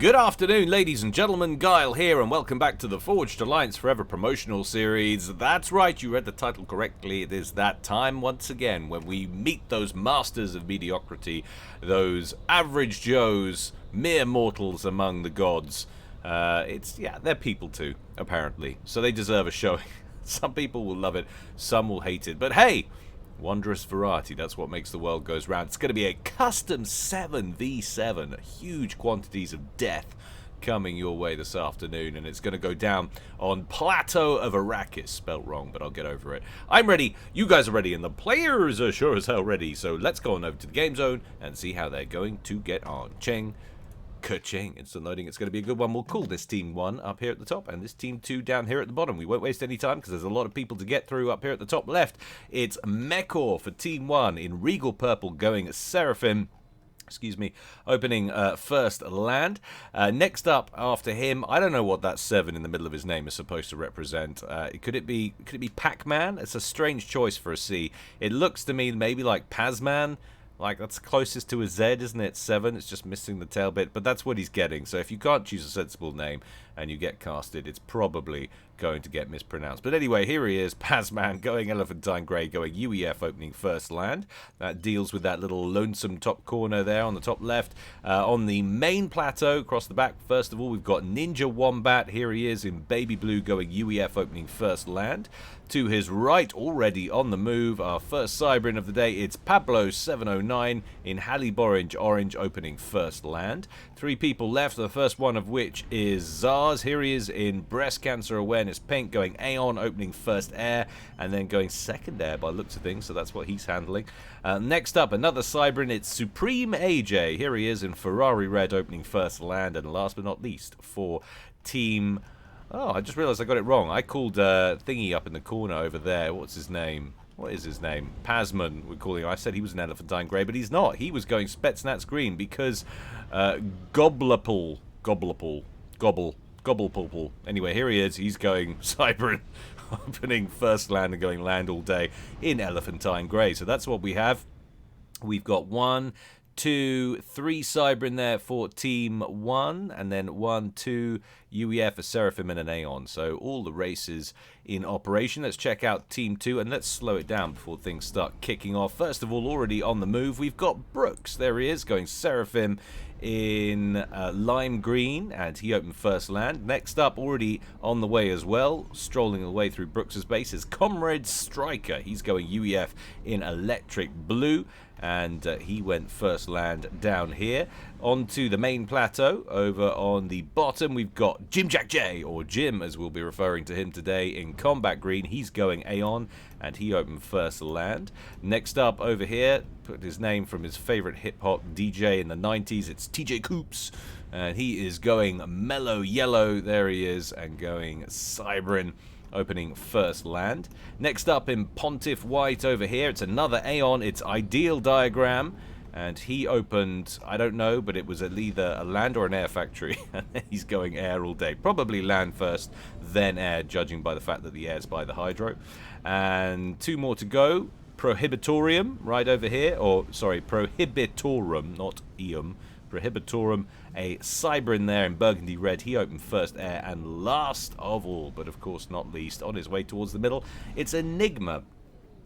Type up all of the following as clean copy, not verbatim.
Good afternoon, ladies and gentlemen, Guile here, and welcome back to the Forged Alliance Forever promotional series. That's right, you read the title correctly. It is that time once again when we meet those masters of mediocrity, those average Joes, mere mortals among the gods. They're people too, apparently, so they deserve a showing. Some people will love it, some will hate it, but hey! Wondrous variety, that's what makes the world goes round. It's going to be a custom 7v7, huge quantities of death coming your way this afternoon, and it's going to go down on Plateau of Arrakis. Spelt wrong, but I'll get over it. I'm ready, you guys are ready, and the players are sure as hell ready, so let's go on over to the game zone and see how they're going to get on. Cheng. Ka-ching. Instant loading. It's going to be a good one. We'll call this Team 1 up here at the top and this Team 2 down here at the bottom. We won't waste any time because there's a lot of people to get through up here at the top left. It's Mekor for Team 1 in Regal Purple going Seraphim. Excuse me, opening first land. Next up after him, I don't know what that 7 in the middle of his name is supposed to represent. Could it be Pac-Man? It's a strange choice for a C. It looks to me maybe like Pazman. Like, that's closest to a Z, isn't it? 7, it's just missing the tail bit, but that's what he's getting. So if you can't choose a sensible name and you get casted, it's probably going to get mispronounced. But anyway, here he is, Pazman, going Elephantine Grey, going UEF, opening first land. That deals with that little lonesome top corner there on the top left. On the main plateau, across the back, first of all, we've got Ninja Wombat. Here he is in baby blue, going UEF, opening first land. To his right, already on the move, our first Cybrin of the day, it's Pablo709 in Hallie Orange, opening first land. 3 people left, the first one of which is Zars. Here he is in Breast Cancer Awareness Pink, going Aeon, opening first air, and then going second air by looks of things, so that's what he's handling. Next up, another Cybrin, it's Supreme AJ. Here he is in Ferrari Red, opening first land, and last but not least, for Team... Oh, I just realised I got it wrong. I called Thingy up in the corner over there. What's his name? What is his name? Pazman, we're calling him. I said he was an Elephantine Grey, but he's not. He was going Spetsnaz Green because Gobblapul. Anyway, here he is. He's going Cybrin, opening first land and going land all day in Elephantine Grey. So that's what we have. We've got 1, 2, 3 Cybrin there for Team 1, and then 1, 2 UEF, a Seraphim, and an Aeon. So all the races in operation. Let's check out Team 2, and let's slow it down before things start kicking off. First of all, already on the move, we've got Brooks. There he is, going Seraphim in lime green, and he opened first land. Next up, already on the way as well, strolling away through Brooks's base, is Comrade Striker. He's going UEF in electric blue, and he went first land down here. Onto the main plateau, over on the bottom, we've got Jim Jack J, or Jim as we'll be referring to him today, in combat green. He's going Aeon, and he opened first land. Next up over here, put his name from his favorite hip-hop DJ in the 90s, it's TJ Coops, and he is going Mellow Yellow. There he is, and going Cybrin, opening first land. Next up in Pontiff White over here, it's another Aeon, it's Ideal Diagram, and he opened, I don't know, but it was either a land or an air factory, and he's going air all day. Probably land first, then air, judging by the fact that the air's by the hydro. And 2 more to go. Prohibitorium, right over here, or, sorry, Prohibitorum, not Eum. Prohibitorum, a Cybrin there in burgundy red. He opened first air, and last of all, but of course not least, on his way towards the middle, it's Enigma,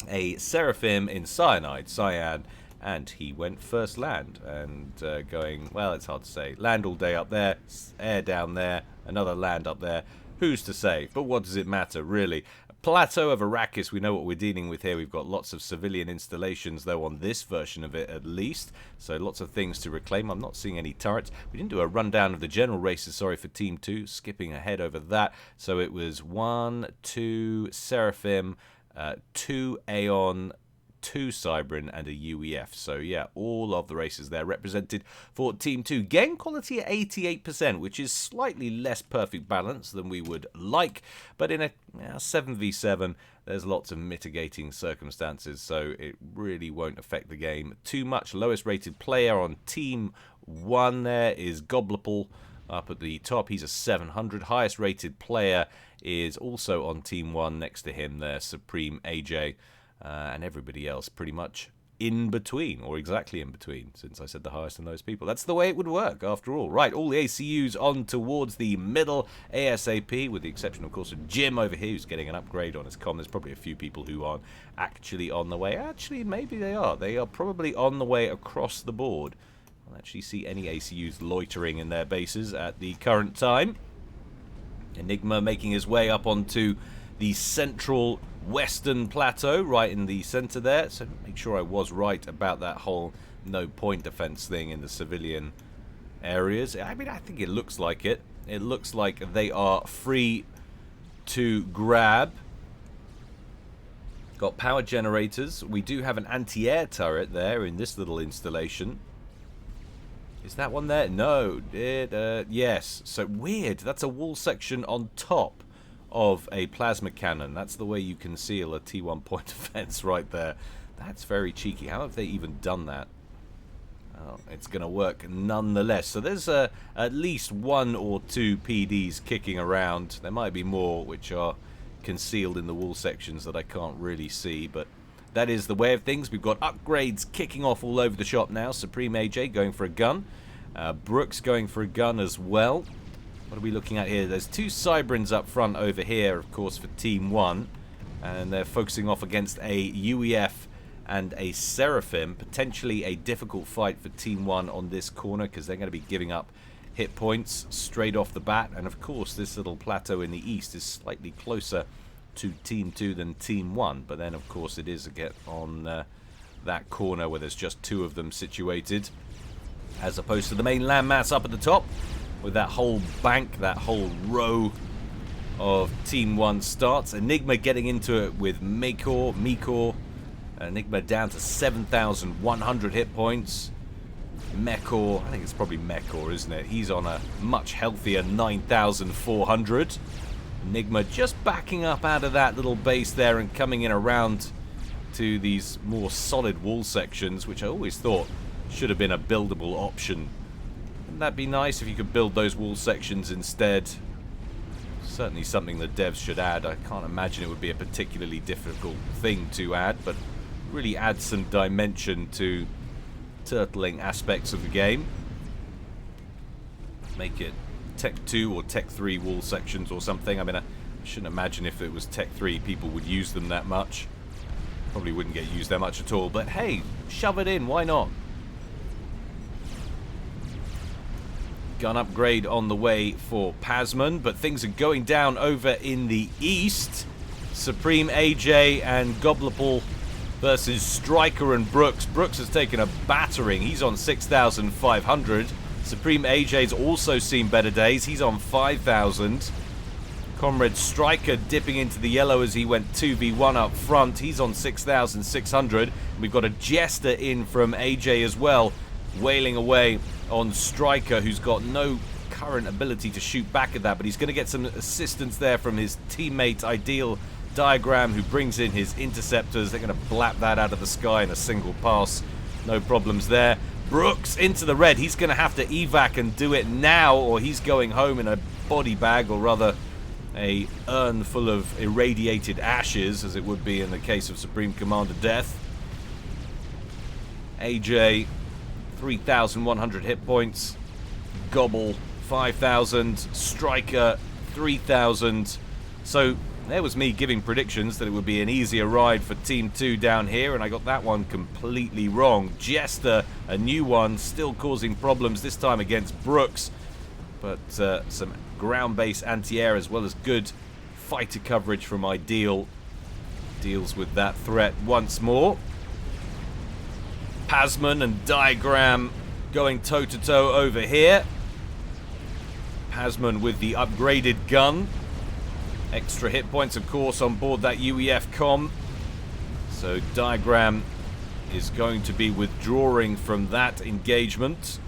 a Seraphim in cyan, and he went first land, and going, well, it's hard to say, land all day up there, air down there, another land up there, who's to say, but what does it matter, really? Plateau of Arrakis, we know what we're dealing with here. We've got lots of civilian installations, though, on this version of it at least, so lots of things to reclaim. I'm not seeing any turrets. We didn't do a rundown of the general races, sorry, for Team 2, skipping ahead over that. So it was 1, 2 Seraphim, 2 Aeon, 2 Cybrin, and a UEF. So yeah, all of the races there represented for Team 2. Game quality at 88%, which is slightly less perfect balance than we would like, but in a 7v7, there's lots of mitigating circumstances, so it really won't affect the game too much. Lowest rated player on Team 1 there is Gobblapul up at the top. He's a 700. Highest rated player is also on Team 1 next to him there, Supreme AJ. And everybody else pretty much in between, or exactly in between, since I said the highest and lowest people. That's the way it would work, after all. Right, all the ACUs on towards the middle ASAP, with the exception, of course, of Jim over here, who's getting an upgrade on his comm. There's probably a few people who aren't actually on the way. Actually, maybe they are. They are probably on the way across the board. I don't actually see any ACUs loitering in their bases at the current time. Enigma making his way up onto the central western plateau, right in the center there. So make sure I was right about that whole no point defense thing in the civilian areas. I mean, I think it looks like it. It looks like they are free to grab. Got power generators. We do have an anti-air turret there in this little installation. Is that one there? No. Yes. So weird. That's a wall section on top of a plasma cannon. That's the way you conceal a T1 point defense right there. That's very cheeky. How have they even done that? Oh, it's going to work nonetheless. So there's at least 1 or 2 PDs kicking around. There might be more which are concealed in the wall sections that I can't really see, but that is the way of things. We've got upgrades kicking off all over the shop now. Supreme AJ going for a gun. Brooks going for a gun as well. What are we looking at here? There's 2 Cybrins up front over here, of course, for Team 1. And they're focusing off against a UEF and a Seraphim. Potentially a difficult fight for Team 1 on this corner, because they're going to be giving up hit points straight off the bat. And, of course, this little plateau in the east is slightly closer to Team 2 than Team 1. But then, of course, it is again on that corner where there's just 2 of them situated, as opposed to the main landmass up at the top, with that whole bank, that whole row of Team 1 starts. Enigma getting into it with Mikor. Enigma down to 7,100 hit points. Mekor, I think it's probably Mekor, isn't it? He's on a much healthier 9,400. Enigma just backing up out of that little base there and coming in around to these more solid wall sections, which I always thought should have been a buildable option. Wouldn't that be nice if you could build those wall sections instead? Certainly something that devs should add. I can't imagine it would be a particularly difficult thing to add, but really add some dimension to turtling aspects of the game. Make it Tech 2 or Tech 3 wall sections or something. I mean, I shouldn't imagine if it was Tech 3 people would use them that much. Probably wouldn't get used that much at all, but hey, shove it in, why not? Gun upgrade on the way for Pasman, but things are going down over in the east. Supreme AJ and Goblopal versus Striker and Brooks. Brooks has taken a battering. He's on 6,500. Supreme AJ's also seen better days. He's on 5,000. Comrade Striker dipping into the yellow as he went 2v1 up front. He's on 6,600. We've got a Jester in from AJ as well, wailing away on Striker, who's got no current ability to shoot back at that, but he's going to get some assistance there from his teammate Ideal Diagram, who brings in his interceptors. They're going to blap that out of the sky in a single pass. No problems there. Brooks into the red. He's going to have to evac and do it now, or he's going home in a body bag, or rather a urn full of irradiated ashes, as it would be in the case of Supreme Commander Death. AJ 3,100 hit points. Gobble 5,000. Striker 3,000. So there was me giving predictions that it would be an easier ride for Team 2 down here, and I got that one completely wrong. Jester, a new one, still causing problems, this time against Brooks, but some ground-based anti-air as well as good fighter coverage from Ideal deals with that threat once more. Pasman and Diagram going toe-to-toe over here. Pasman with the upgraded gun. Extra hit points, of course, on board that UEF comm. So Diagram is going to be withdrawing from that engagement.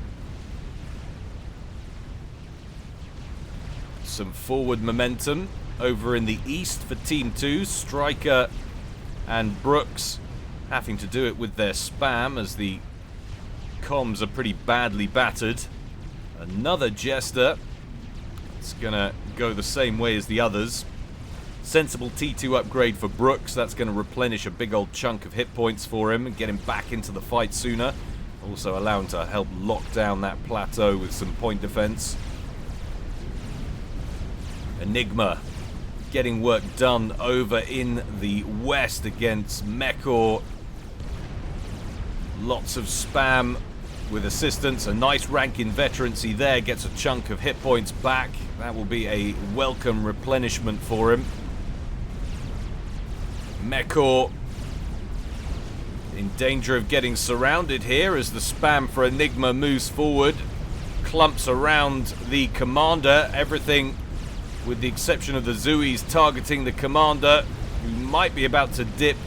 Some forward momentum over in the east for Team 2. Striker and Brooks having to do it with their spam, as the comms are pretty badly battered. Another Jester. It's gonna go the same way as the others. Sensible T2 upgrade for Brooks. That's going to replenish a big old chunk of hit points for him and get him back into the fight sooner. Also allow him to help lock down that plateau with some point defense. Enigma getting work done over in the west against Mekor. Lots of spam with assistance. A nice rank in veterancy there. Gets a chunk of hit points back. That will be a welcome replenishment for him. Mekor in danger of getting surrounded here as the spam for Enigma moves forward. Clumps around the commander. Everything with the exception of the Zuis targeting the commander, who might be about to dip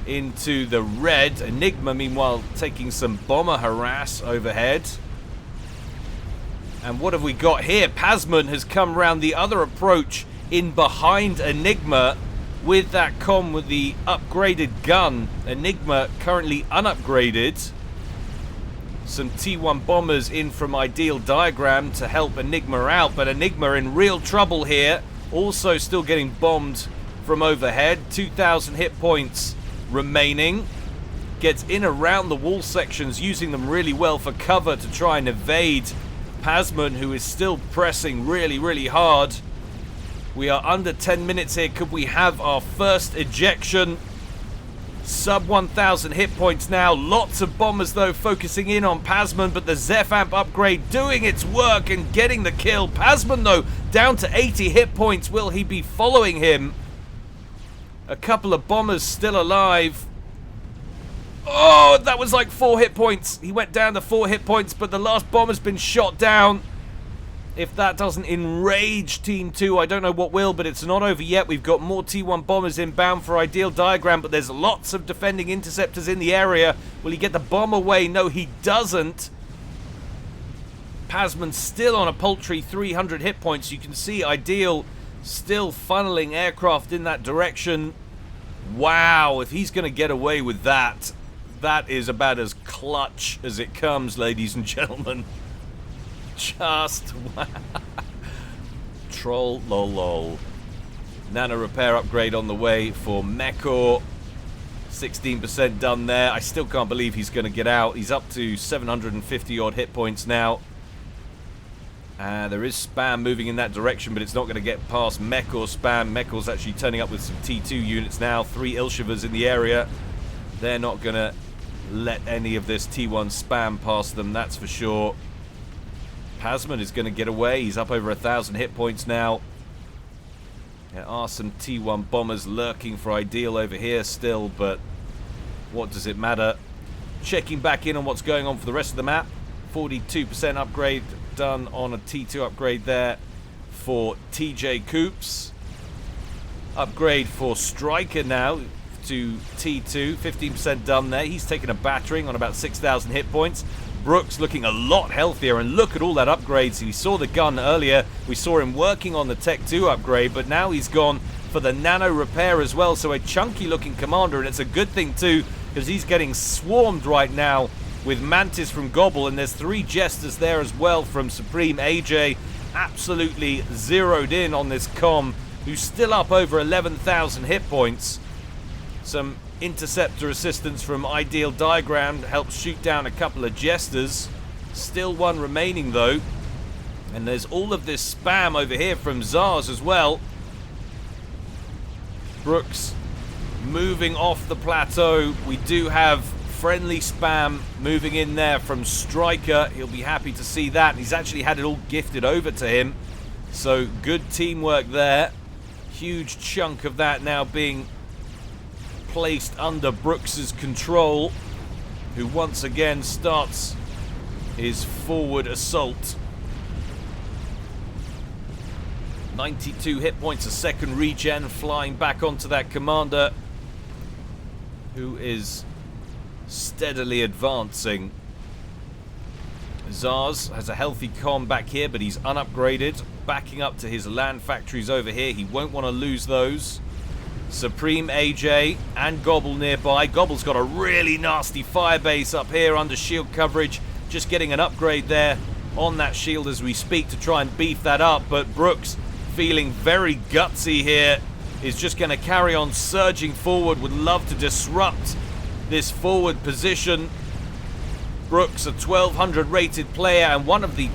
into the red. Enigma, meanwhile, taking some bomber harass overhead. And what have we got here? Pasman has come round the other approach in behind Enigma with that comm with the upgraded gun. Enigma currently unupgraded. Some T1 bombers in from Ideal Diagram to help Enigma out, but Enigma in real trouble here. Also still getting bombed from overhead. 2,000 hit points remaining. Gets in around the wall sections, using them really well for cover to try and evade Pasman, who is still pressing really, really hard. We are under 10 minutes here. Could we have our first ejection? Sub 1,000 hit points now. Lots of bombers, though, focusing in on Pasman, but the Zephamp upgrade doing its work and getting the kill. Pasman, though, down to 80 hit points. Will he be following him? A couple of bombers still alive. Oh, that was like 4 hit points. He went down to 4 hit points, but the last bomber's been shot down. If that doesn't enrage Team 2, I don't know what will, but it's not over yet. We've got more T1 bombers inbound for Ideal Diagram, but there's lots of defending interceptors in the area. Will he get the bomb away? No, he doesn't. Pasman still on a paltry 300 hit points. You can see Ideal still funneling aircraft in that direction. Wow, if he's going to get away with that, that is about as clutch as it comes, ladies and gentlemen. Just wow. Troll lol lol. Nano repair upgrade on the way for Mekor. 16% done there. I still can't believe he's going to get out. He's up to 750 odd hit points now. There is spam moving in that direction, but it's not going to get past Mekor spam. Mekor's actually turning up with some T2 units now. 3 Ilshivas in the area. They're not going to let any of this T1 spam past them, that's for sure. Pasman is going to get away. He's up over 1,000 hit points now. There are some T1 bombers lurking for Ideal over here still, but what does it matter? Checking back in on what's going on for the rest of the map. 42% upgrade done on a T2 upgrade there for TJ Coops. Upgrade for Striker now to T2. 15% done there. He's taken a battering on about 6,000 hit points. Brooks looking a lot healthier, and look at all that upgrades. We saw the gun earlier. We saw him working on the Tech 2 upgrade, but now he's gone for the nano repair as well. So a chunky looking commander, and it's a good thing too, because he's getting swarmed right now with Mantis from Gobble, and there's 3 Jesters there as well from Supreme AJ. Absolutely zeroed in on this comm, who's still up over 11,000 hit points. Some interceptor assistance from Ideal Diagram helps shoot down a couple of Jesters. Still 1 remaining though. And there's all of this spam over here from Zars as well. Brooks moving off the plateau. We do have friendly spam moving in there from Striker. He'll be happy to see that. He's actually had it all gifted over to him. So good teamwork there. Huge chunk of that now being placed under Brooks's control, who once again starts his forward assault. 92 hit points, a second regen, flying back onto that commander, who is steadily advancing. Zars has a healthy comm back here, but he's unupgraded, backing up to his land factories over here. He won't want to lose those. Supreme AJ and Gobble nearby. Gobble's got a really nasty fire base up here under shield coverage. Just getting an upgrade there on that shield as we speak to try and beef that up. But Brooks feeling very gutsy here. is just going to carry on surging forward, would love to disrupt this forward position. Brooks, a 1200 rated player and one of the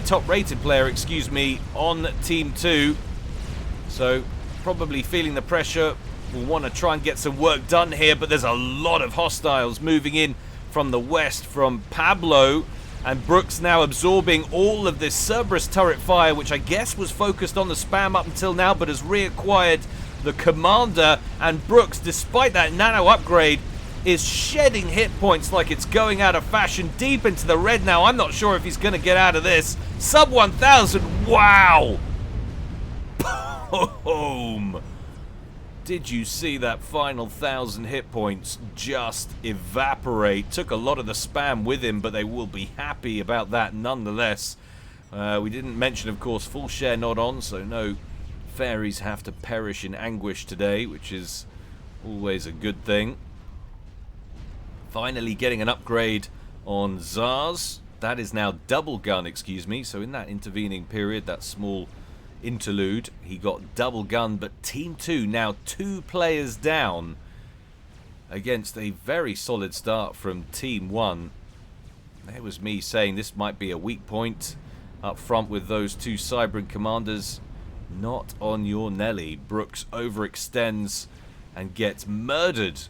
top rated player, excuse me, on Team 2. So probably feeling the pressure, will want to try and get some work done here, but there's a lot of hostiles moving in from the west from Pablo, and Brooks now absorbing all of this Cerberus turret fire, which I guess was focused on the spam up until now, but has reacquired the commander. And Brooks, despite that nano upgrade, is shedding hit points like it's going out of fashion, deep into the red now. I'm not sure if he's going to get out of this. Sub 1000, wow! Boom! Did you see that final 1,000 hit points just evaporate? Took a lot of the spam with him, but they will be happy about that nonetheless. We didn't mention, of course, full share not on, so no fairies have to perish in anguish today, which is always a good thing. Finally getting an upgrade on Zars. That is now double gun, excuse me. So in that intervening period, that small interlude, he got double gun, but Team 2 now 2 players down against a very solid start from Team 1. There was me saying this might be a weak point up front with those 2 Cybran commanders. Not on your Nelly. Brooks overextends and gets murdered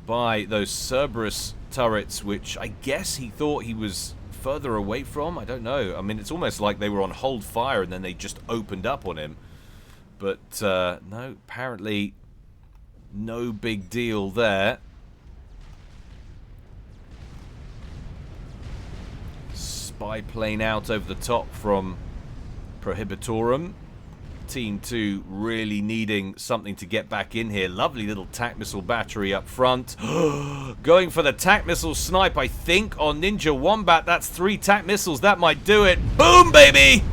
by those Cerberus turrets, which I guess he thought he was further away from. I don't know. I mean, it's almost like they were on hold fire and then they just opened up on him. But no, apparently no big deal there. Spy plane out over the top from Prohibitorum. Team 2 really needing something to get back in here. Lovely little tac missile battery up front. Going for the tac missile snipe, I think, on Ninja Wombat. That's 3 tac missiles. That might do it. Boom, baby!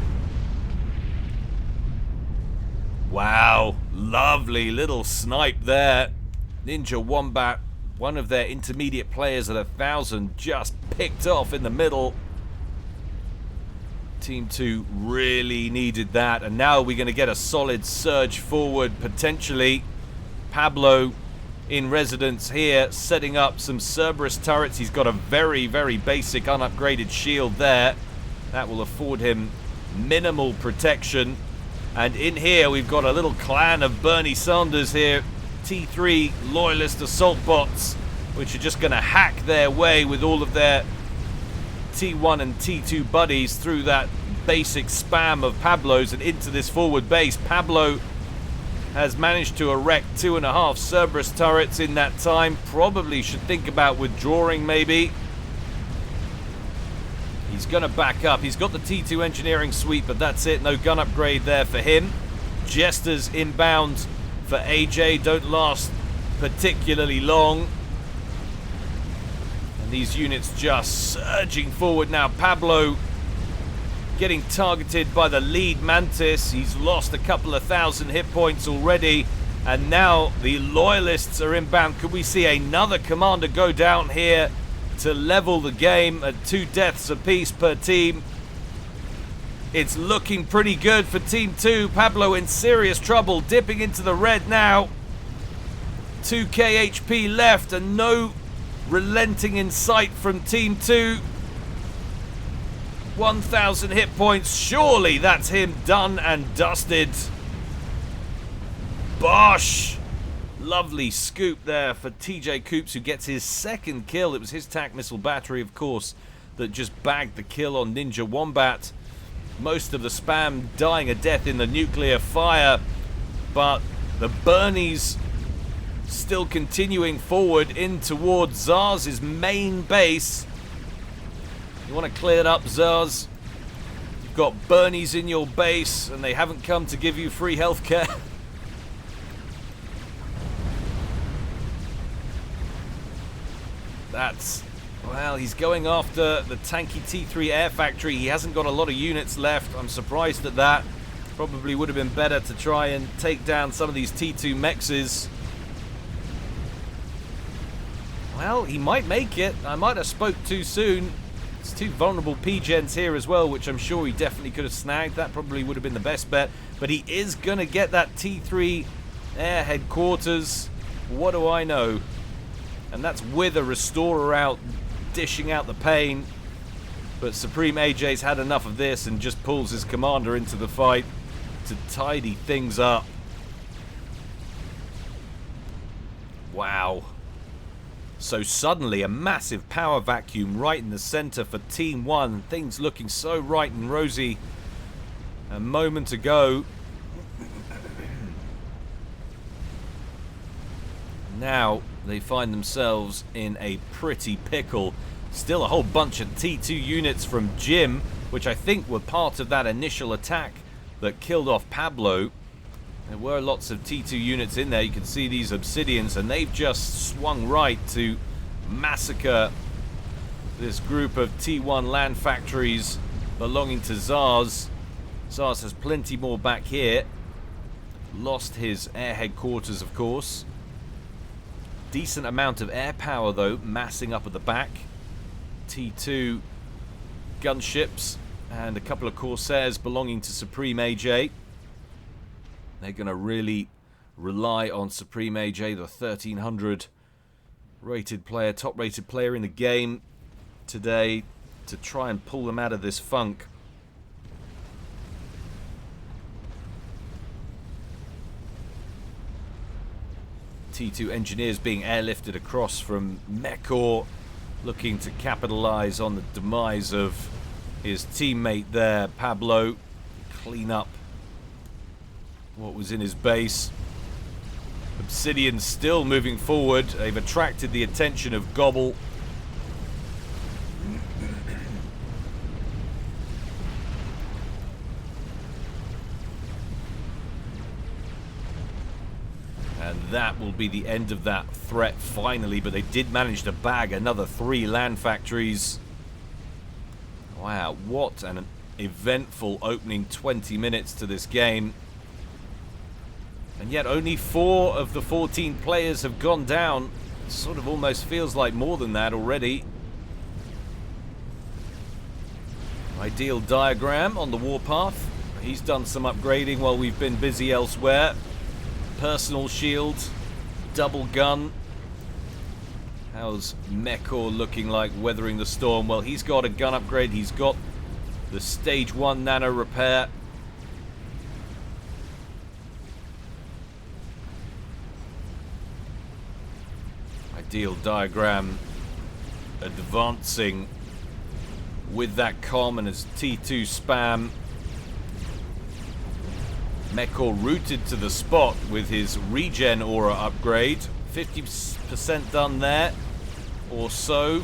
Wow. Lovely little snipe there. Ninja Wombat, one of their intermediate players at 1,000, just picked off in the middle. Team 2 really needed that, and now we're going to get a solid surge forward, potentially. Pablo in residence here, setting up some Cerberus turrets. He's got a very, very basic unupgraded shield there. That will afford him minimal protection. And in here, we've got a little clan of Bernie Sanders here. T3 loyalist assault bots, which are just going to hack their way with all of their T1 and T2 buddies through that basic spam of Pablo's and into this forward base. Pablo has managed to erect 2.5 Cerberus turrets in that time. Probably should think about withdrawing, maybe. He's going to back up. He's got the T2 engineering suite, but that's it. No gun upgrade there for him. Jesters inbound for AJ don't last particularly long. These units just surging forward now. Pablo getting targeted by the lead Mantis. He's lost a couple of 1,000 hit points already. And now the loyalists are inbound. Could we see another commander go down here to level the game at 2 deaths apiece per team? It's looking pretty good for Team 2. Pablo in serious trouble, dipping into the red now. 2k HP left and no relenting in sight from Team 2. 1,000 hit points. Surely that's him done and dusted. Bosh! Lovely scoop there for TJ Coops, who gets his 2nd kill. It was his tac missile battery, of course, that just bagged the kill on Ninja Wombat. Most of the spam dying a death in the nuclear fire, but the Bernies still continuing forward in towards Zars' main base. You want to clear it up, Zars? You've got Bernies in your base and they haven't come to give you free healthcare. That's... well, he's going after the tanky T3 air factory. He hasn't got a lot of units left. I'm surprised at that. Probably would have been better to try and take down some of these T2 mexes. Well, he might make it. I might have spoke too soon. It's 2 vulnerable P-gens here as well, which I'm sure he definitely could have snagged. That probably would have been the best bet. But he is going to get that T3 Air headquarters, what do I know? And that's with a restorer out, dishing out the pain. But Supreme AJ's had enough of this and just pulls his commander into the fight to tidy things up. Wow. So suddenly a massive power vacuum right in the center for Team 1. Things looking so bright and rosy a moment ago. Now they find themselves in a pretty pickle. Still a whole bunch of T2 units from Jim, which I think were part of that initial attack that killed off Pablo. There were lots of T2 units in there. You can see these Obsidians, and they've just swung right to massacre this group of T1 land factories belonging to Zars. Zars has plenty more back here. Lost his air headquarters, of course. Decent amount of air power, though, massing up at the back. T2 gunships and a couple of Corsairs belonging to Supreme AJ. They're going to really rely on Supreme AJ, the 1300 rated player, top rated player in the game today, to try and pull them out of this funk. T2 engineers being airlifted across from Mekor, looking to capitalize on the demise of his teammate there, Pablo. Clean up what was in his base. Obsidian still moving forward. They've attracted the attention of Gobble. And that will be the end of that threat finally, but they did manage to bag another 3 land factories. Wow, what an eventful opening 20 minutes to this game. And yet only 4 of the 14 players have gone down. It sort of almost feels like more than that already. Ideal diagram on the warpath. He's done some upgrading while we've been busy elsewhere. Personal shield, double gun. How's Mekor looking like weathering the storm? Well, he's got a gun upgrade. He's got the stage 1 nano repair. Ideal diagram advancing with that comm and as T2 spam. Mekor rooted to the spot with his regen aura upgrade. 50% done there or so.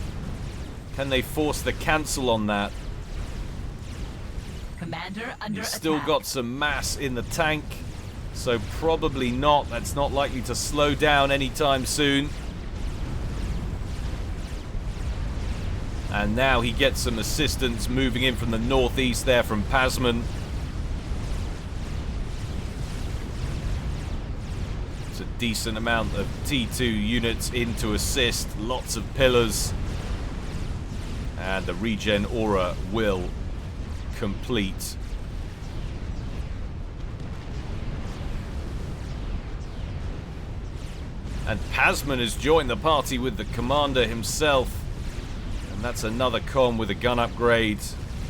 Can they force the cancel on that? Commander under He's still attack. got some mass in the tank, so probably not. That's not likely to slow down anytime soon. And now he gets some assistance moving in from the northeast there from Pasman. It's a decent amount of T2 units in to assist. Lots of pillars. And the regen aura will complete. And Pasman has joined the party with the commander himself. And that's another comm with a gun upgrade.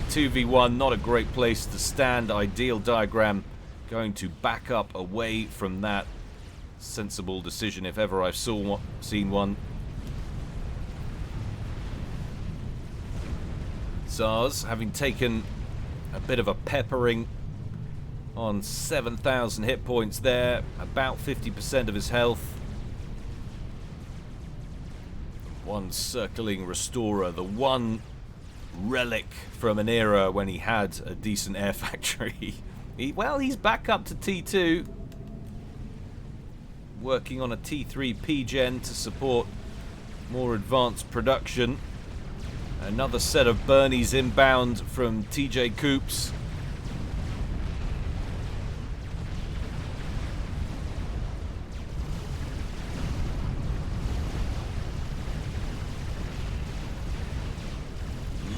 2v1, not a great place to stand. Ideal diagram going to back up away from that. Sensible decision if ever I've seen one. Zars, having taken a bit of a peppering on 7,000 hit points there, about 50% of his health. One circling restorer, the one relic from an era when he had a decent air factory. Well, he's back up to T2. Working on a T3 P-Gen to support more advanced production. Another set of Bernies inbound from TJ Coops.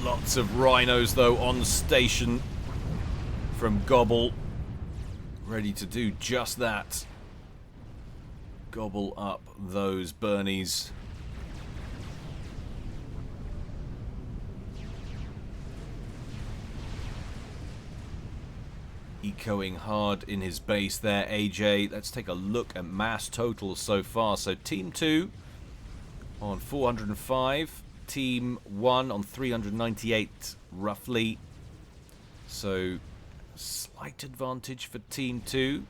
Lots of rhinos, though, on station from Gobble. Ready to do just that. gobble up those Bernies. Ecoing hard in his base there, AJ. Let's take a look at mass totals so far. So Team 2 on 405. Team 1 on 398, roughly. So, slight advantage for Team 2.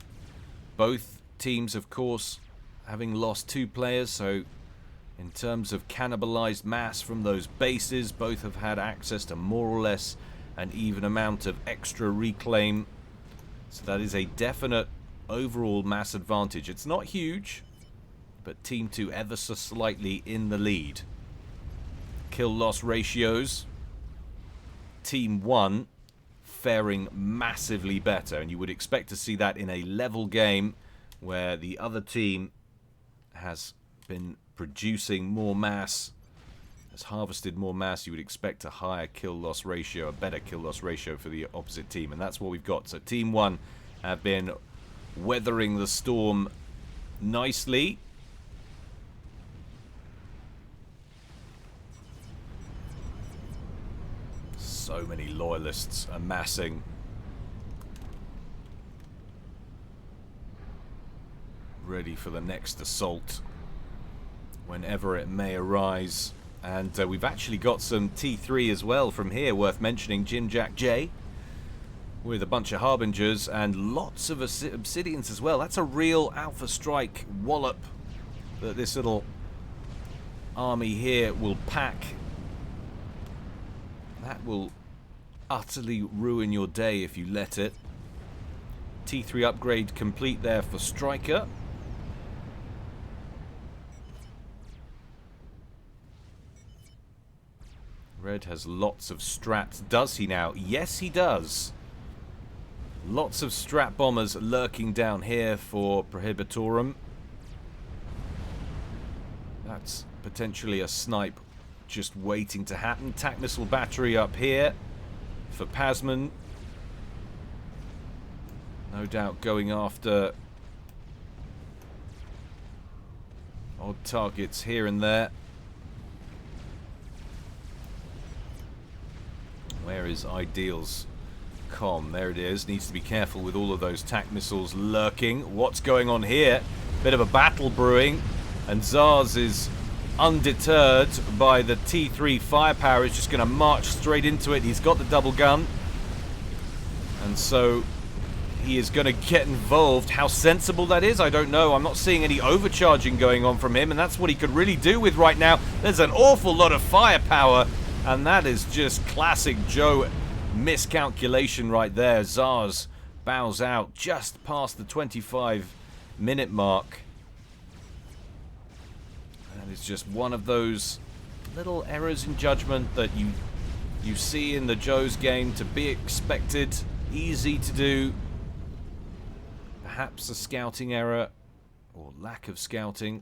Both teams, of course, having lost 2 players. So, in terms of cannibalized mass from those bases, both have had access to more or less an even amount of extra reclaim. So that is a definite overall mass advantage. It's not huge, but Team 2 ever so slightly in the lead. Kill-loss ratios. Team 1 faring massively better, and you would expect to see that in a level game where the other team has been producing more mass, has harvested more mass. You would expect a higher kill-loss ratio, a better kill-loss ratio for the opposite team, and that's what we've got. So Team 1 have been weathering the storm nicely. So many loyalists amassing. Ready for the next assault whenever it may arise. And we've actually got some T3 as well from here, worth mentioning. Jim Jack J with a bunch of Harbingers and lots of Obsidians as well. That's a real Alpha Strike wallop that this little army here will pack. That will utterly ruin your day if you let it. T3 upgrade complete there for Striker. Red has lots of strats. Does he now? Yes, he does. Lots of strat bombers lurking down here for Prohibitorum. That's potentially a snipe just waiting to happen. Tac missile battery up here for Pasman. No doubt going after odd targets here and there. Where is Ideal's com? There it is. Needs to be careful with all of those tac missiles lurking. What's going on here? Bit of a battle brewing. And Zars is undeterred by the T3 firepower. He's just going to march straight into it. He's got the double gun. And so he is going to get involved. How sensible that is, I don't know. I'm not seeing any overcharging going on from him, and that's what he could really do with right now. There's an awful lot of firepower, and that is just classic Joe miscalculation right there. Zars bows out just past the 25-minute mark. That is just one of those little errors in judgment that you see in the Joe's game, to be expected, easy to do. Perhaps a scouting error or lack of scouting.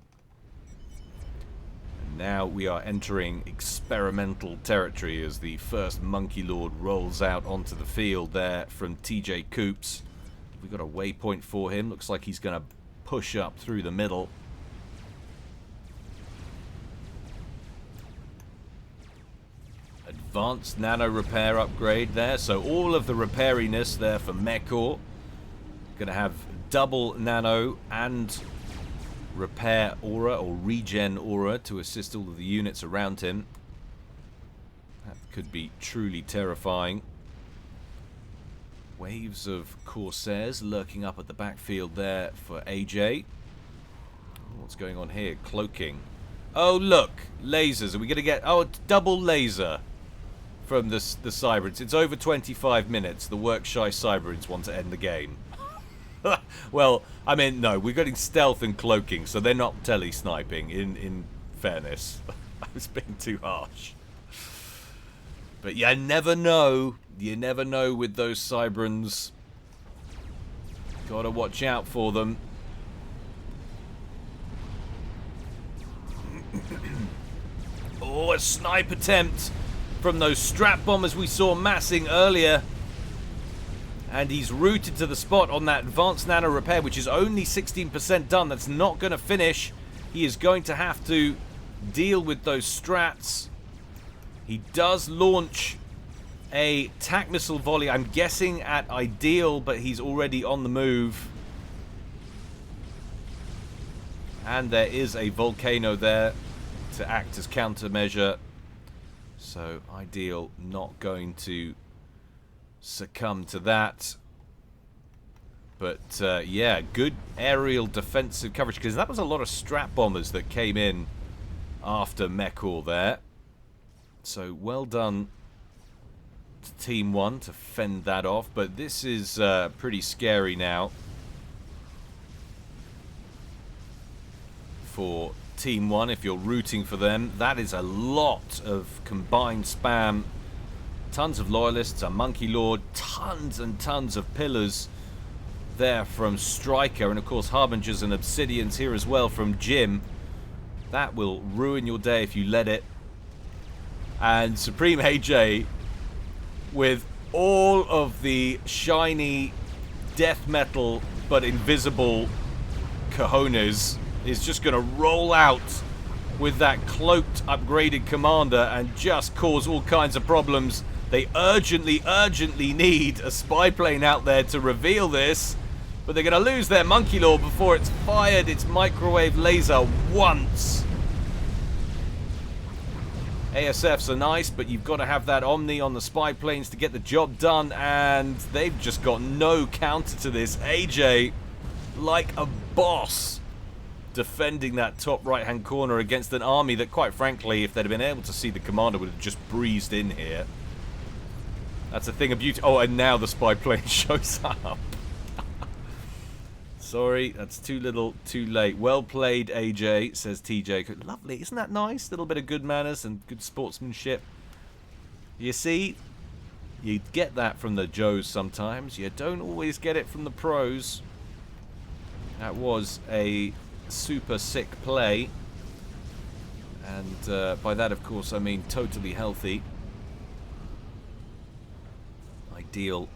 And now we are entering experimental territory as the first Monkey Lord rolls out onto the field there from TJ Coops. We've got a waypoint for him. Looks like he's going to push up through the middle. Advanced nano repair upgrade there. So all of the repairiness there for Mekor. Going to have double nano and repair aura or regen aura to assist all of the units around him. That could be truly terrifying. Waves of Corsairs lurking up at the backfield there for AJ. What's going on here? Cloaking. Oh, look. Lasers. Are we going to get... Oh, double laser from the Cybrids. It's over 25 minutes. The work-shy Cybrids want to end the game. Well, I mean, no, we're getting stealth and cloaking, so they're not tele-sniping, in fairness. I was being too harsh. But you never know. You never know with those Cybrans. Gotta watch out for them. Oh, a snipe attempt from those strap bombers we saw massing earlier. And he's routed to the spot on that advanced nano repair, which is only 16% done. That's not going to finish. He is going to have to deal with those strats. He does launch a tac missile volley, I'm guessing at Ideal, but he's already on the move. And there is a volcano there to act as countermeasure. So Ideal not going to succumb to that. But yeah, good aerial defensive coverage, because that was a lot of strat bombers that came in after Mekor there. So well done to Team 1 to fend that off, but this is pretty scary now for Team 1 if you're rooting for them. That is a lot of combined spam. Tons of loyalists, a Monkey Lord, tons and tons of pillars there from Striker, and of course Harbingers and Obsidians here as well from Jim. That will ruin your day if you let it. And Supreme AJ with all of the shiny death metal but invisible cojones is just going to roll out with that cloaked upgraded commander and just cause all kinds of problems. They urgently need a spy plane out there to reveal this, but they're going to lose their Monkey Lord before it's fired its microwave laser once. ASFs are nice, but you've got to have that Omni on the spy planes to get the job done, and they've just got no counter to this. AJ, like a boss, defending that top right-hand corner against an army that, quite frankly, if they'd have been able to see the commander, would have just breezed in here. That's a thing of beauty. Oh, and now the spy plane shows up. Sorry, that's too little, too late. Well played, AJ, says TJ. Lovely, isn't that nice? A little bit of good manners and good sportsmanship. You see, you get that from the Joes sometimes. You don't always get it from the pros. That was a super sick play. And by that, of course, I mean totally healthy. Ideal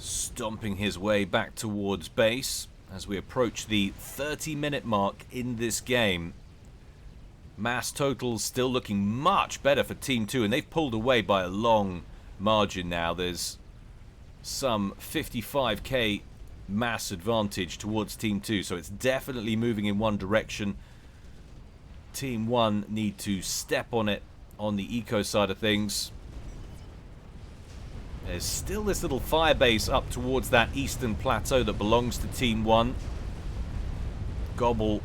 stomping his way back towards base as we approach the 30-minute mark in this game. Mass totals still looking much better for Team 2, and they've pulled away by a long margin now. There's some 55k mass advantage towards Team 2, so it's definitely moving in one direction. Team 1 need to step on it on the eco side of things. There's still this little fire base up towards that eastern plateau that belongs to Team 1. Gobble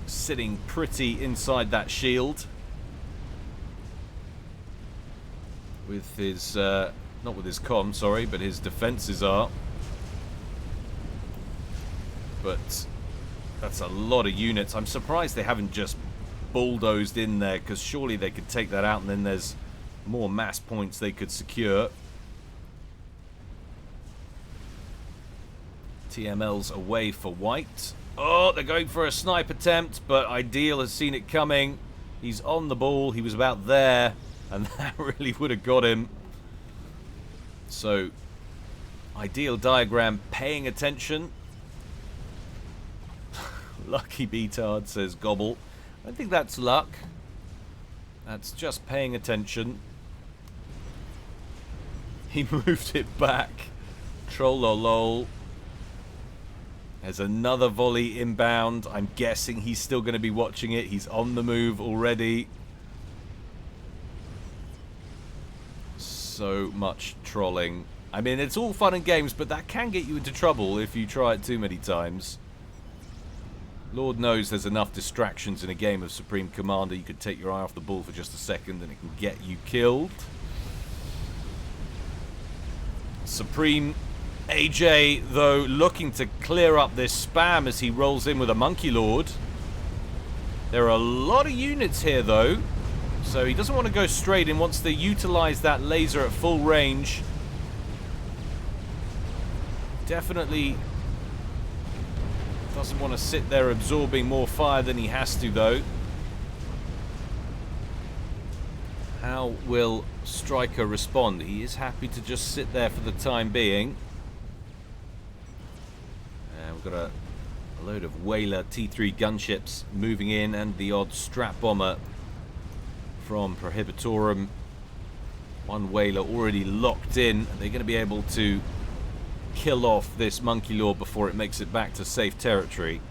sitting pretty inside that shield. With his, not with his comm, sorry, but his defenses are. But that's a lot of units. I'm surprised they haven't just bulldozed in there, because surely they could take that out and then there's more mass points they could secure. TML's away for white. Oh, they're going for a snipe attempt, but Ideal has seen it coming. He's on the ball. He was about there, and that really would have got him. So, Ideal diagram paying attention. Lucky Beatard, says Gobble. I think that's luck. That's just paying attention. He moved it back. Trollolol. There's another volley inbound. I'm guessing he's still going to be watching it. He's on the move already. So much trolling. I mean, it's all fun and games, but that can get you into trouble if you try it too many times. Lord knows there's enough distractions in a game of Supreme Commander. You could take your eye off the ball for just a second and it can get you killed. Supreme AJ, though, looking to clear up this spam as he rolls in with a Monkey Lord. There are a lot of units here, though, so he doesn't want to go straight in. Wants to utilize that laser at full range. Definitely doesn't want to sit there absorbing more fire than he has to, though. How will Striker respond. He is happy to just sit there for the time being. And we've got a load of Whaler T3 gunships moving in, and the odd strap bomber from Prohibitorum. One Whaler already locked in. They're going to be able to kill off this Monkey Lord before it makes it back to safe territory.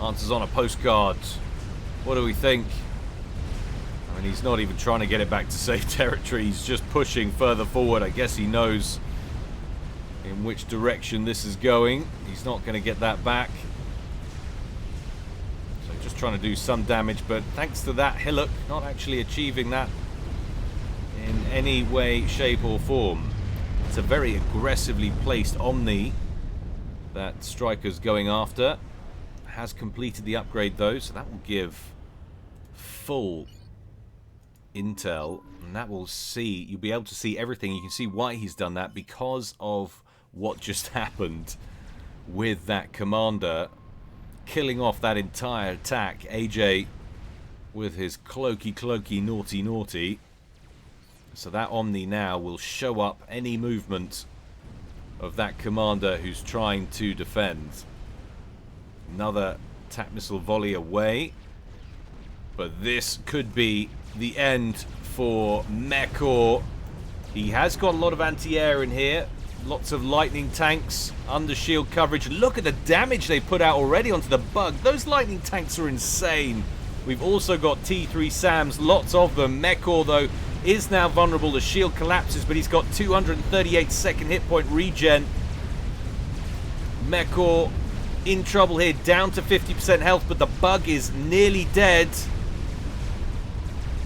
Answers on a postcard. What do we think? I mean, he's not even trying to get it back to safe territory. He's just pushing further forward. I guess he knows in which direction this is going. He's not going to get that back. So just trying to do some damage, but thanks to that hillock, not actually achieving that in any way, shape or form. It's a very aggressively placed Omni that Striker's going after. Has completed the upgrade though, so that will give full intel, and that will see, you'll be able to see everything. You can see why he's done that, because of what just happened with that commander killing off that entire attack. AJ with his cloaky naughty. So that Omni now will show up any movement of that commander who's trying to defend. Another attack missile volley away. But this could be the end for Mekor. He has got a lot of anti-air in here. Lots of lightning tanks, under shield coverage. Look at the damage they put out already onto the bug. Those lightning tanks are insane. We've also got T3 SAMs, lots of them. Mekor, though, is now vulnerable. The shield collapses, but he's got 238 second hit point regen. Mekor in trouble here, down to 50% health, but the bug is nearly dead.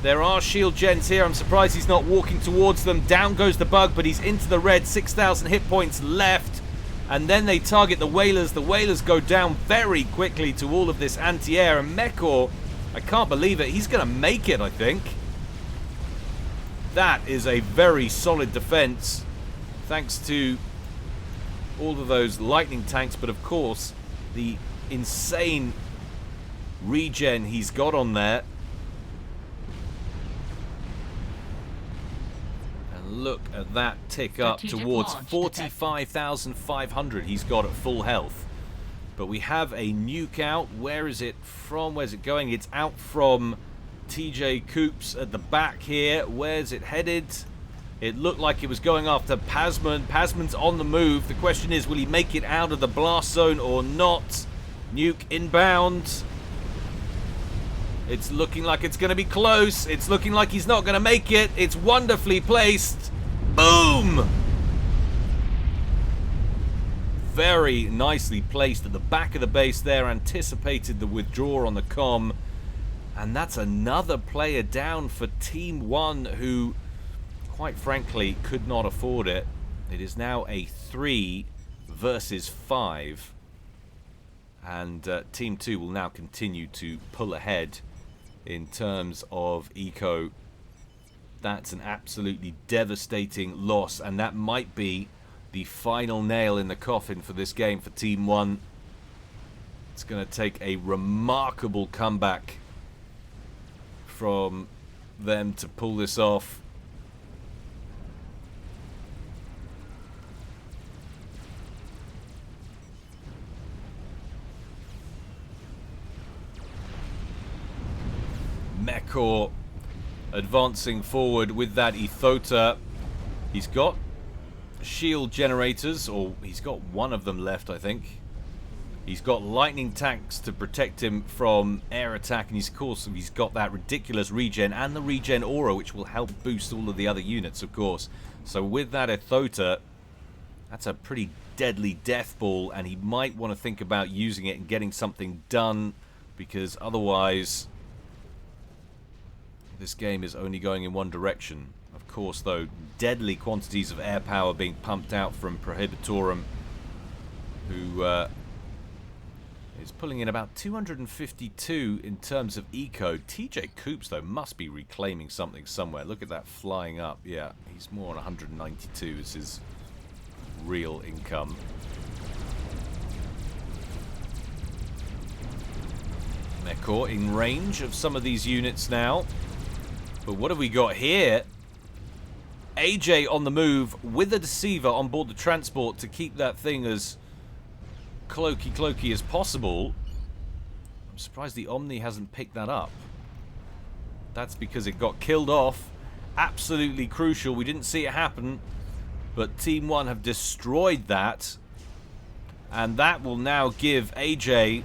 There are shield gens here. I'm surprised he's not walking towards them. Down goes the bug, but he's into the red. 6,000 hit points left. And then they target the Whalers. The Whalers go down very quickly to all of this anti-air. And Mekor, I can't believe it. He's going to make it, I think. That is a very solid defense, thanks to all of those lightning tanks, but of course the insane regen he's got on there. And look at that tick up towards 45,500 he's got at full health. But we have a nuke out. Where is it from? Where's it going? It's out from TJ Coops at the back here. Where's it headed? It looked like it was going after Pasman. Pasman's on the move. The question is, will he make it out of the blast zone or not? Nuke inbound. It's looking like it's going to be close. It's looking like he's not going to make it. It's wonderfully placed. Boom! Very nicely placed at the back of the base there. Anticipated the withdrawal on the comm. And that's another player down for Team 1 who, quite frankly, could not afford it. It is now a 3 versus 5. And Team 2 will now continue to pull ahead in terms of eco. That's an absolutely devastating loss. And that might be the final nail in the coffin for this game for Team 1. It's going to take a remarkable comeback from them to pull this off. Mekor advancing forward with that Ethota. He's got shield generators, or he's got one of them left, I think. He's got lightning tanks to protect him from air attack, and of course he's got that ridiculous regen and the regen aura, which will help boost all of the other units, of course. So with that Ethota, that's a pretty deadly death ball, and he might want to think about using it and getting something done, because otherwise this game is only going in one direction. Of course, though, deadly quantities of air power being pumped out from Prohibitorum, who is pulling in about 252 in terms of eco. TJ Coops, though, must be reclaiming something somewhere. Look at that flying up. Yeah, he's more on 192 is his real income. Mekor in range of some of these units now. But what have we got here? AJ on the move with a Deceiver on board the transport to keep that thing as cloaky as possible. I'm surprised the Omni hasn't picked that up. That's because it got killed off. Absolutely crucial. We didn't see it happen, but Team 1 have destroyed that. And that will now give AJ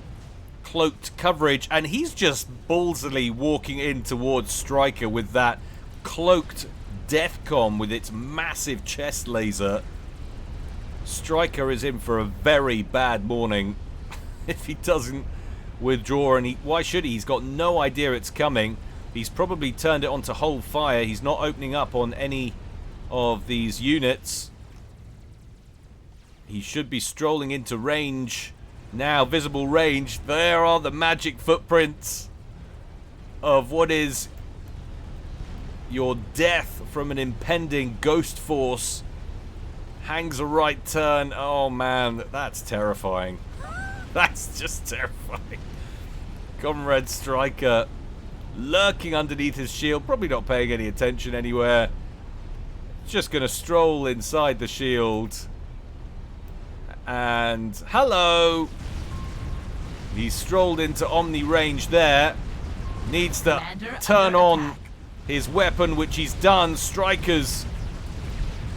cloaked coverage. And he's just ballsily walking in towards Striker with that cloaked Deathcom with its massive chest laser. Striker is in for a very bad morning if he doesn't withdraw. And why should he? He's got no idea it's coming. He's probably turned it on to hold fire. He's not opening up on any of these units. He should be strolling into range. Now, visible range. There are the magic footprints of what is your death from an impending ghost force. Hangs a right turn. Oh, man. That's terrifying. That's just terrifying. Comrade Striker lurking underneath his shield. Probably not paying any attention anywhere. Just going to stroll inside the shield. And hello. He's strolled into Omni range there. Needs to turn on his weapon, which he's done. Striker's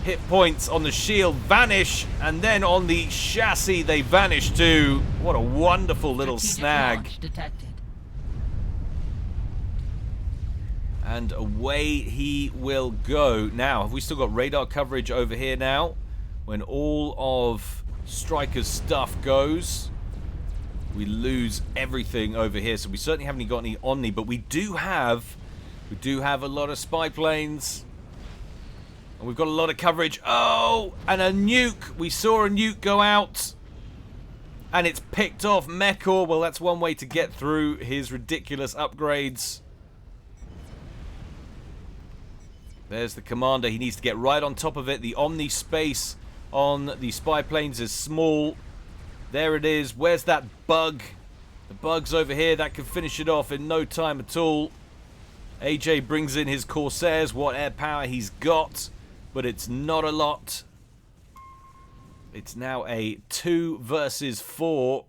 hit points on the shield vanish, and then on the chassis they vanish too. What a wonderful little snag. And away he will go. Now, have we still got radar coverage over here now? When all of Striker's stuff goes, we lose everything over here. So we certainly haven't got any Omni, but we do have a lot of spy planes. And we've got a lot of coverage. Oh, and a nuke. We saw a nuke go out. And it's picked off Mekor. Well, that's one way to get through his ridiculous upgrades. There's the commander. He needs to get right on top of it. The Omni space on the spy planes is small. There it is. Where's that bug? The bug's over here. That could finish it off in no time at all. AJ brings in his Corsairs. What air power he's got. But it's not a lot. It's now a 2 versus 4.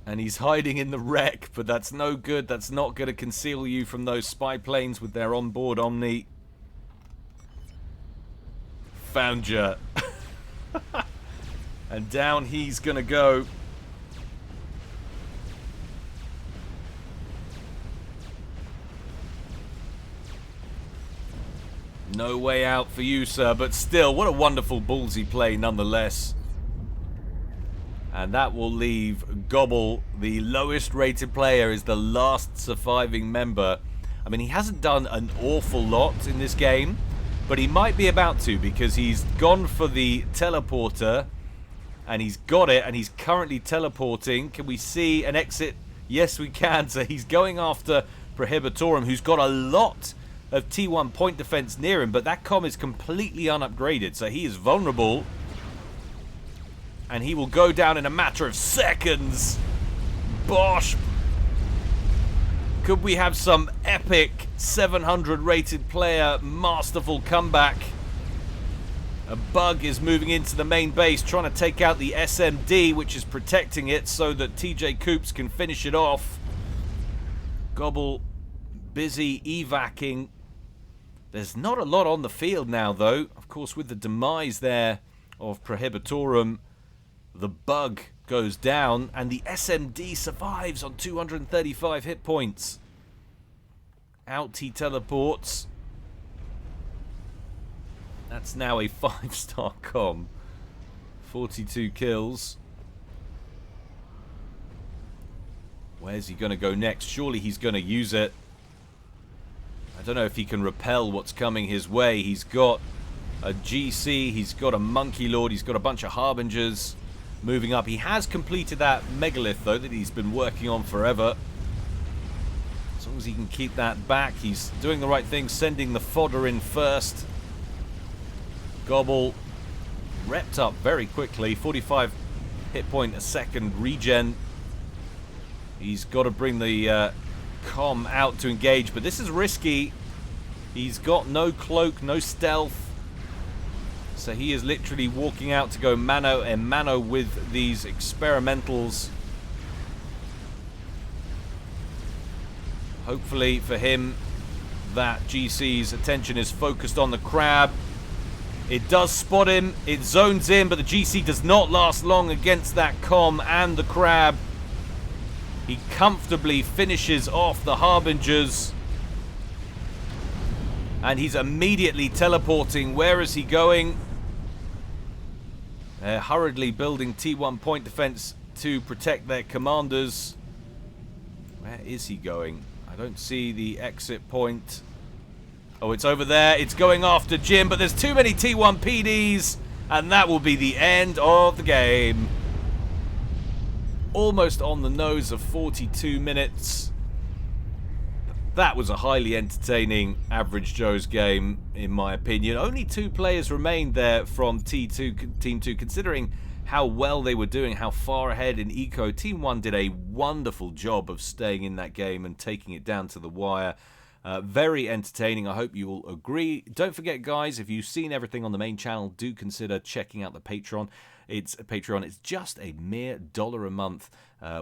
And he's hiding in the wreck, but that's no good. That's not going to conceal you from those spy planes with their onboard Omni. Found ya. And down he's going to go. No way out for you, sir, but still, what a wonderful ballsy play nonetheless. And that will leave Gobble, the lowest rated player, is the last surviving member. I mean, he hasn't done an awful lot in this game, but he might be about to, because he's gone for the teleporter, and he's got it, and he's currently teleporting. Can we see an exit? Yes, we can. So he's going after Prohibitorum, who's got a lot of T1 point defense near him, but that comm is completely unupgraded, so he is vulnerable. And he will go down in a matter of seconds. Bosh. Could we have some epic 700 rated player masterful comeback? A bug is moving into the main base, trying to take out the SMD, which is protecting it so that TJ Coops can finish it off. Gobble busy evacing. There's not a lot on the field now, though. Of course, with the demise there of Prohibitorum, the bug goes down, and the SMD survives on 235 hit points. Out he teleports. That's now a 5-star comm. 42 kills. Where's he going to go next? Surely he's going to use it. I don't know if he can repel what's coming his way. He's got a GC, he's got a Monkey Lord, he's got a bunch of Harbingers moving up. He has completed that megalith, though, that he's been working on forever. As long as he can keep that back, he's doing the right thing, sending the fodder in first. Gobble repped up very quickly. 45 hit point a second regen. He's got to bring the comm out to engage, but this is risky. He's got no cloak, no stealth. So he is literally walking out to go mano a mano with these experimentals. Hopefully for him, that GC's attention is focused on the crab. It does spot him. It zones in, but the GC does not last long against that comm and the crab. He comfortably finishes off the Harbingers. And he's immediately teleporting. Where is he going? They're hurriedly building T1 point defense to protect their commanders. Where is he going? I don't see the exit point. Oh, it's over there. It's going after Jim, but there's too many T1 PDs, and that will be the end of the game. Almost on the nose of 42 minutes. That was a highly entertaining Average Joe's game, in my opinion. Only 2 players remained there from Team 2, considering how well they were doing, how far ahead in Eco. Team 1 did a wonderful job of staying in that game and taking it down to the wire. Very entertaining. I hope you all agree. Don't forget, guys, if you've seen everything on the main channel, do consider checking out the Patreon. It's just a mere $1 a month.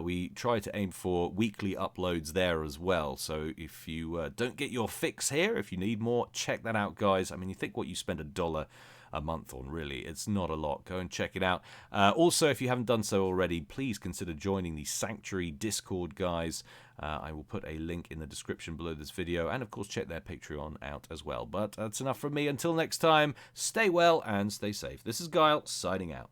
We try to aim for weekly uploads there as well. So if you don't get your fix here, if you need more, check that out, guys. I mean, you think what you spend $1 a month on, really, it's not a lot. Go and check it out. Also, if you haven't done so already, please consider joining the Sanctuary Discord, guys. I will put a link in the description below this video, and of course check their Patreon out as well. But that's enough from me. Until next time, stay well and stay safe. This is Guile, signing out.